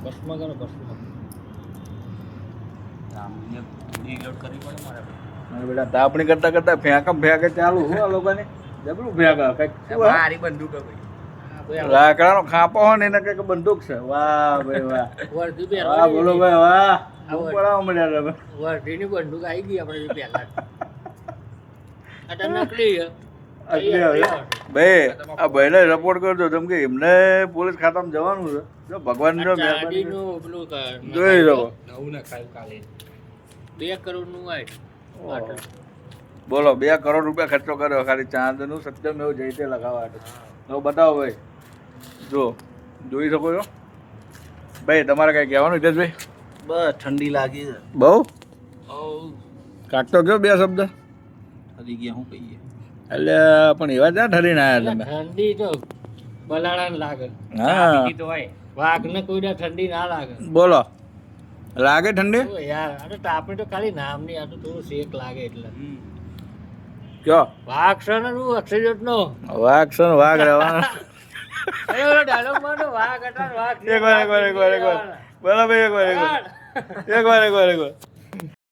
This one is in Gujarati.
બસમાં કરો બસમાં. મારે બેટા તાપણી કરતા કરતા ફેંકે ચાલુ હું આ લોકોને જબરું ફેંકા કઈક મારી બંદૂક હે ભાઈ. લાકડાનો ખાપો હોય ને એને કઈક બંદૂક છે. વાહ ભાઈ વાહ, વર્ધી વાહ પહેરવાની બોલો હતી. ભાઈ વાહ, આ શું પડાવવા મળ્યા તમે? વર્ધીની બંદૂક આવી ગઈ આપણે પહેલા. આ તો નકલી છે. આટલી હવે ભાઈ આ ભાઈને સપોર્ટ કરજો જેમ કે એમને પોલીસ ખાતામાં જવાનું છે. જો ભગવાનની જો મહેરબાની ચાંદીનું પેલું જોઈ શકો. નવું ના ખાયું કાલે. 2 કરોડનું આવ્યું. ઓહો. બોલો 2 કરોડ રૂપિયા ખર્ચો કર્યો ખાલી ચાંદનું સત્યમ એવું જઈ તે લગાવવા માટે. તો બતાવો ભાઈ, જો જોઈ શકો છો ભાઈ. તમારે કઈ કહેવાનું હિતેશભાઈ? બસ ઠંડી લાગી છે. બહુ ઓવ. કાઢતો કયો 2 શબ્દ? હરી ગયા શું કહીએ. એટલે પણ એવા જ્યાં ઠરીને આવ્યા તમે? ઠંડી તો બલાડાને લાગે. હા તો હોય વાઘને કોઈને ઠંડી ના લાગે. બોલો, લાગે ઠંડી? ઓ યાર આ તો આપણે તો ખાલી નામની, આ તો થોડું શેક લાગે એટલે. કયો વાઘ છે ને તું અક્ષય નો વાઘ છે ને વાઘ રહેવાનો. ડાયલોગ માં વાઘ હતા ને વાઘ એક વાર બોલો ભાઈ, એક વાર